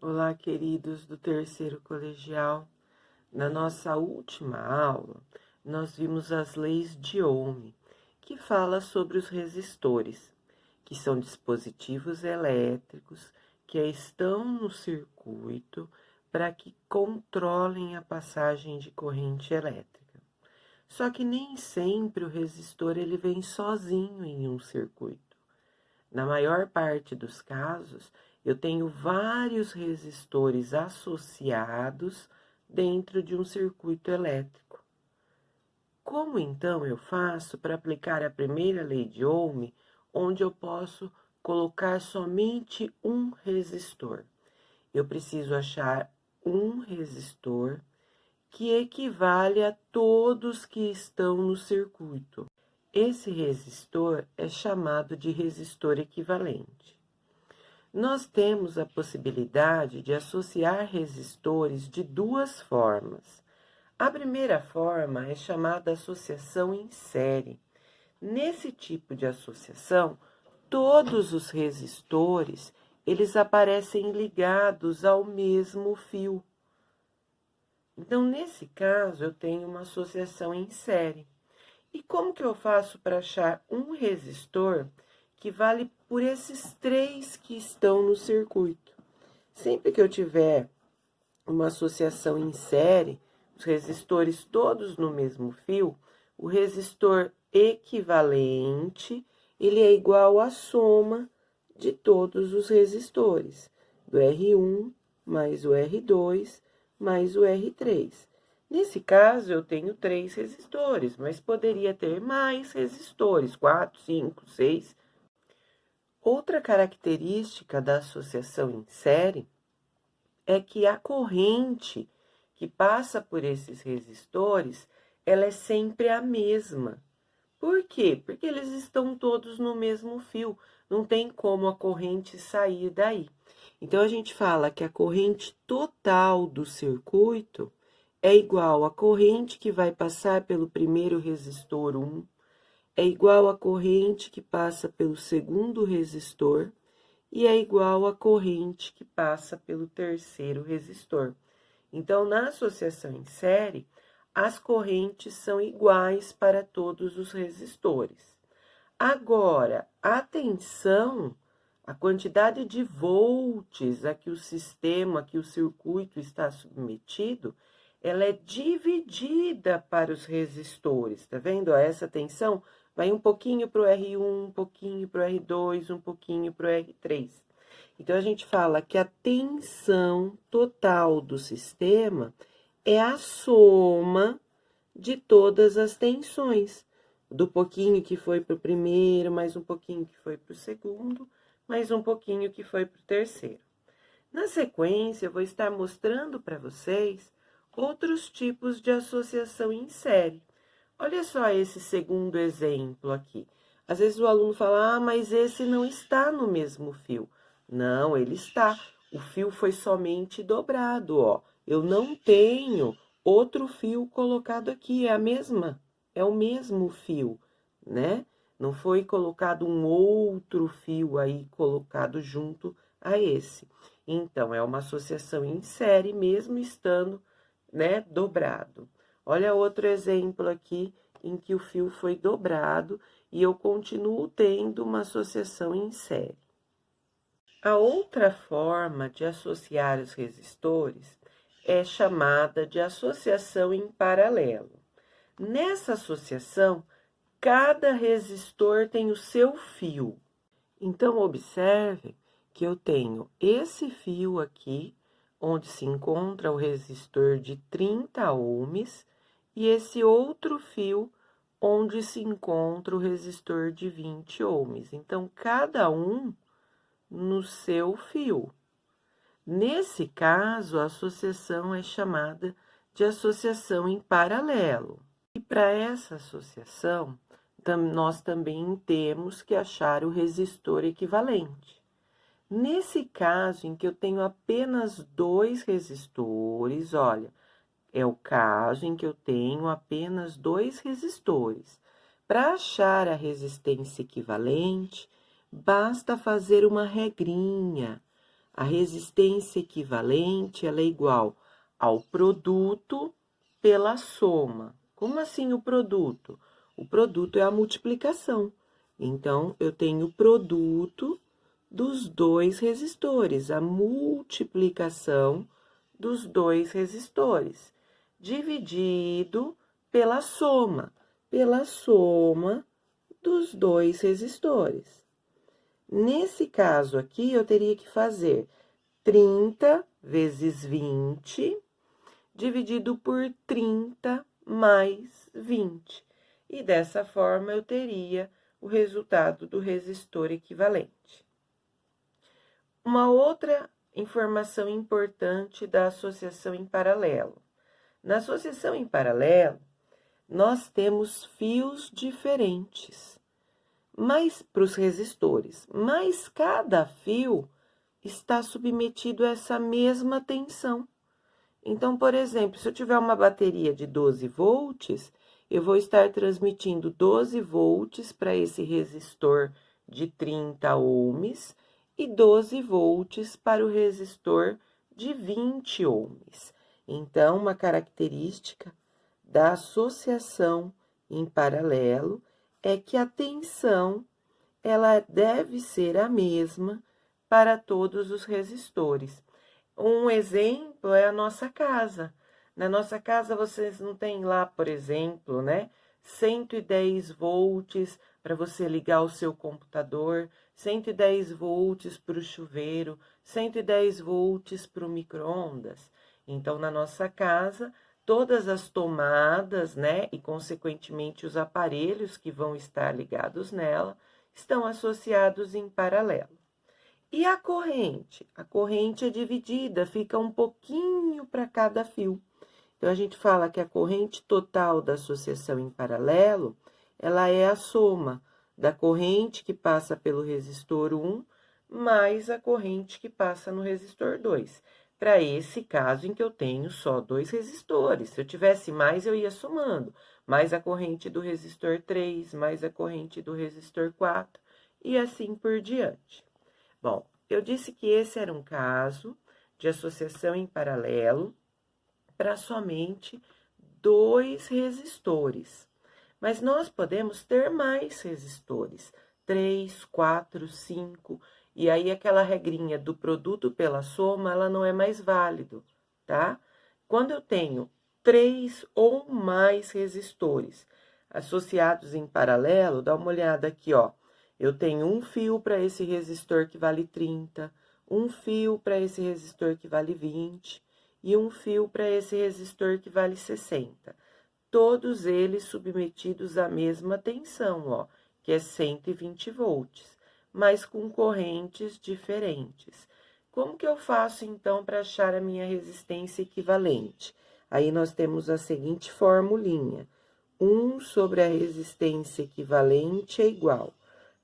Olá, queridos do terceiro colegial. Na nossa última aula, nós vimos as leis de Ohm, que fala sobre os resistores, que são dispositivos elétricos que estão no circuito para que controlem a passagem de corrente elétrica. Só que nem sempre o resistor ele vem sozinho em um circuito. Na maior parte dos casos, eu tenho vários resistores associados dentro de um circuito elétrico. Como então eu faço para aplicar a primeira lei de Ohm, onde eu posso colocar somente um resistor? Eu preciso achar um resistor que equivale a todos que estão no circuito. Esse resistor é chamado de resistor equivalente. Nós temos a possibilidade de associar resistores de duas formas. A primeira forma é chamada associação em série. Nesse tipo de associação, todos os resistores, eles aparecem ligados ao mesmo fio. Então, nesse caso, eu tenho uma associação em série. E como que eu faço para achar um resistor que vale por esses três que estão no circuito? Sempre que eu tiver uma associação em série, os resistores todos no mesmo fio, o resistor equivalente, ele é igual à soma de todos os resistores, do R1 mais o R2 mais o R3. Nesse caso, eu tenho 3 resistores, mas poderia ter mais resistores, 4, 5, 6. Outra característica da associação em série é que a corrente que passa por esses resistores, ela é sempre a mesma. Por quê? Porque eles estão todos no mesmo fio, não tem como a corrente sair daí. Então, a gente fala que a corrente total do circuito é igual à corrente que vai passar pelo primeiro resistor 1, é igual à corrente que passa pelo segundo resistor e é igual à corrente que passa pelo terceiro resistor. Então, na associação em série, as correntes são iguais para todos os resistores. Agora, a tensão, a quantidade de volts a que o sistema, a que o circuito está submetido, ela é dividida para os resistores, tá vendo? Essa tensão vai um pouquinho para o R1, um pouquinho para o R2, um pouquinho para o R3. Então, a gente fala que a tensão total do sistema é a soma de todas as tensões. Do pouquinho que foi para o primeiro, mais um pouquinho que foi para o segundo, mais um pouquinho que foi para o terceiro. Na sequência, eu vou estar mostrando para vocês outros tipos de associação em série. Olha só esse segundo exemplo aqui. Às vezes o aluno fala, mas esse não está no mesmo fio. Não, ele está. O fio foi somente dobrado, ó. Eu não tenho outro fio colocado aqui, é o mesmo fio, né? Não foi colocado um outro fio aí colocado junto a esse. Então, é uma associação em série, mesmo estando, né, dobrado. Olha outro exemplo aqui, em que o fio foi dobrado e eu continuo tendo uma associação em série. A outra forma de associar os resistores é chamada de associação em paralelo. Nessa associação, cada resistor tem o seu fio. Então, observe que eu tenho esse fio aqui, onde se encontra o resistor de 30 ohms, e esse outro fio, onde se encontra o resistor de 20 ohms. Então, cada um no seu fio. Nesse caso, a associação é chamada de associação em paralelo. E para essa associação, nós também temos que achar o resistor equivalente. Nesse caso, em que eu tenho apenas 2 resistores, olha, é o caso em que eu tenho apenas 2 resistores. Para achar a resistência equivalente, basta fazer uma regrinha. A resistência equivalente ela é igual ao produto pela soma. Como assim o produto? O produto é a multiplicação. Então, eu tenho o produto dos dois resistores, a multiplicação dos dois resistores, dividido pela soma dos dois resistores. Nesse caso aqui, eu teria que fazer 30 vezes 20, dividido por 30 mais 20. E dessa forma, eu teria o resultado do resistor equivalente. Uma outra informação importante da associação em paralelo. Na associação em paralelo, nós temos fios diferentes, mas para os resistores, mas cada fio está submetido a essa mesma tensão. Então, por exemplo, se eu tiver uma bateria de 12 volts, eu vou estar transmitindo 12 volts para esse resistor de 30 ohms e 12 volts para o resistor de 20 ohms. Então, uma característica da associação em paralelo é que a tensão ela deve ser a mesma para todos os resistores. Um exemplo é a nossa casa. Na nossa casa, vocês não têm lá, por exemplo, 110 volts para você ligar o seu computador, 110 volts para o chuveiro, 110 volts para o micro-ondas. Então, na nossa casa, todas as tomadas, e consequentemente os aparelhos que vão estar ligados nela, estão associados em paralelo. E a corrente? A corrente é dividida, fica um pouquinho para cada fio. Então, a gente fala que a corrente total da associação em paralelo, ela é a soma da corrente que passa pelo resistor 1 mais a corrente que passa no resistor 2. Para esse caso em que eu tenho só 2 resistores. Se eu tivesse mais, eu ia somando. Mais a corrente do resistor 3, mais a corrente do resistor 4, e assim por diante. Bom, eu disse que esse era um caso de associação em paralelo para somente 2 resistores. Mas nós podemos ter mais resistores, 3, 4, 5, e aí aquela regrinha do produto pela soma, ela não é mais válido, tá? Quando eu tenho 3 ou mais resistores associados em paralelo, dá uma olhada aqui, ó. Eu tenho um fio para esse resistor que vale 30, um fio para esse resistor que vale 20 e um fio para esse resistor que vale 60. Todos eles submetidos à mesma tensão, ó, que é 120 volts, mas com correntes diferentes. Como que eu faço, então, para achar a minha resistência equivalente? Aí, nós temos a seguinte formulinha. 1 sobre a resistência equivalente é igual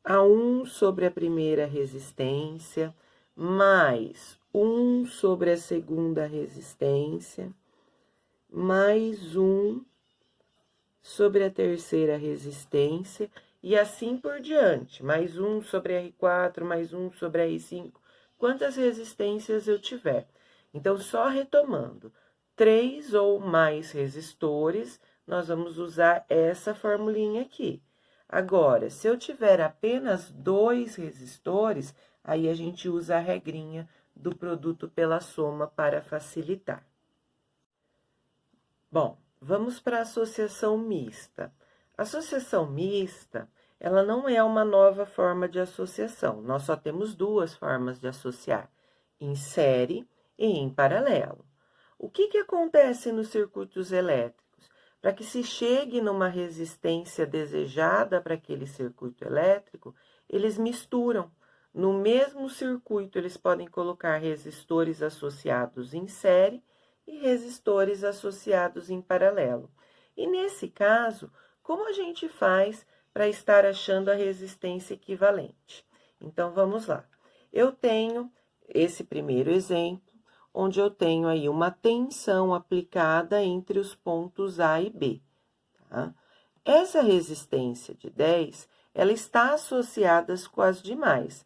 a 1 sobre a primeira resistência, mais 1 sobre a segunda resistência, mais 1 sobre a terceira resistência, e assim por diante. Mais 1 sobre R4, mais 1 sobre R5, quantas resistências eu tiver. Então, só retomando, 3 ou mais resistores, nós vamos usar essa formulinha aqui. Agora, se eu tiver apenas 2 resistores, aí a gente usa a regrinha do produto pela soma para facilitar. Bom, vamos para a associação mista. A associação mista, ela não é uma nova forma de associação. Nós só temos 2 formas de associar, em série e em paralelo. O que acontece nos circuitos elétricos? Para que se chegue numa resistência desejada para aquele circuito elétrico, eles misturam. No mesmo circuito, eles podem colocar resistores associados em série e resistores associados em paralelo. E nesse caso, como a gente faz para estar achando a resistência equivalente? Então, vamos lá. Eu tenho esse primeiro exemplo, onde eu tenho aí uma tensão aplicada entre os pontos A e B. Tá? Essa resistência de 10, ela está associada com as demais,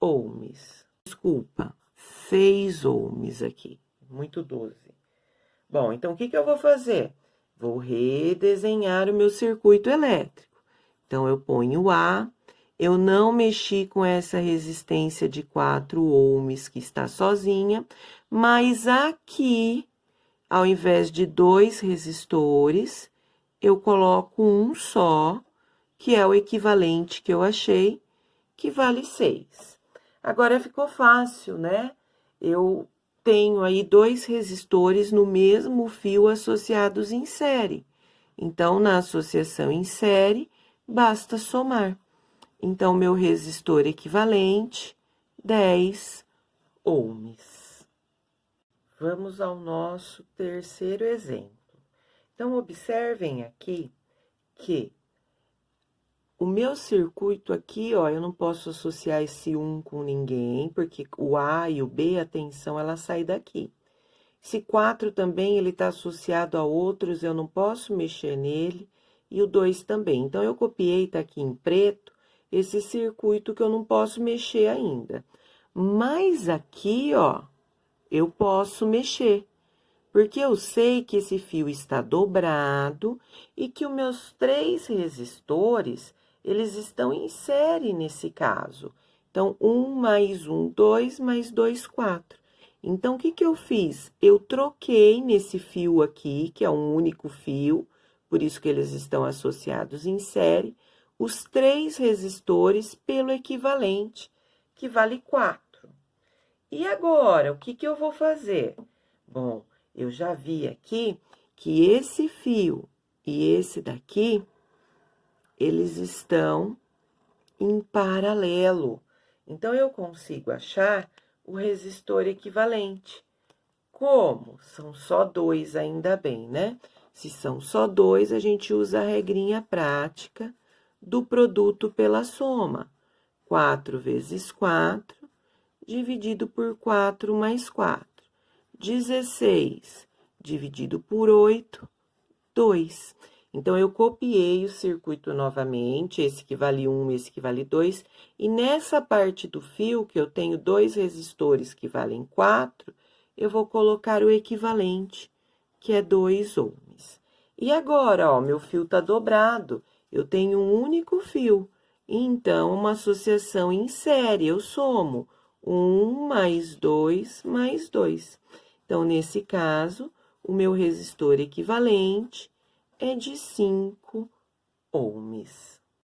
ohms. Desculpa, 6 ohms aqui. Muito 12. Bom, então o que eu vou fazer? Vou redesenhar o meu circuito elétrico. Então, eu ponho A, eu não mexi com essa resistência de 4 ohms que está sozinha, mas aqui, ao invés de 2 resistores, eu coloco um só, que é o equivalente que eu achei, que vale 6. Agora ficou fácil, né? Eu tenho aí 2 resistores no mesmo fio associados em série. Então, na associação em série, basta somar. Então, meu resistor equivalente, 10 ohms. Vamos ao nosso terceiro exemplo. Então, observem aqui que o meu circuito aqui, ó, eu não posso associar esse 1 com ninguém, porque o A e o B, a tensão, ela sai daqui. Esse 4 também, ele está associado a outros, eu não posso mexer nele, e o 2 também. Então, eu copiei, tá aqui em preto, esse circuito que eu não posso mexer ainda. Mas aqui, ó, eu posso mexer, porque eu sei que esse fio está dobrado e que os meus 3 resistores, eles estão em série nesse caso. Então, 1 mais 1, 2, mais 2, 4. Então, o que eu fiz? Eu troquei nesse fio aqui, que é um único fio, por isso que eles estão associados em série, os 3 resistores pelo equivalente, que vale 4. E agora, o que eu vou fazer? Bom, eu já vi aqui que esse fio e esse daqui, eles estão em paralelo. Então, eu consigo achar o resistor equivalente. Como? São só 2, ainda bem, né? Se são só 2, a gente usa a regrinha prática do produto pela soma. 4 vezes 4, dividido por 4 mais 4. 16 dividido por 8, 2. Então, eu copiei o circuito novamente, esse que vale 1, esse que vale 2, e nessa parte do fio, que eu tenho 2 resistores que valem 4, eu vou colocar o equivalente, que é 2 ohms. E agora, ó, meu fio tá dobrado, eu tenho um único fio, então, uma associação em série, eu somo 1 mais 2 mais 2. Então, nesse caso, o meu resistor equivalente é de 5 ohms.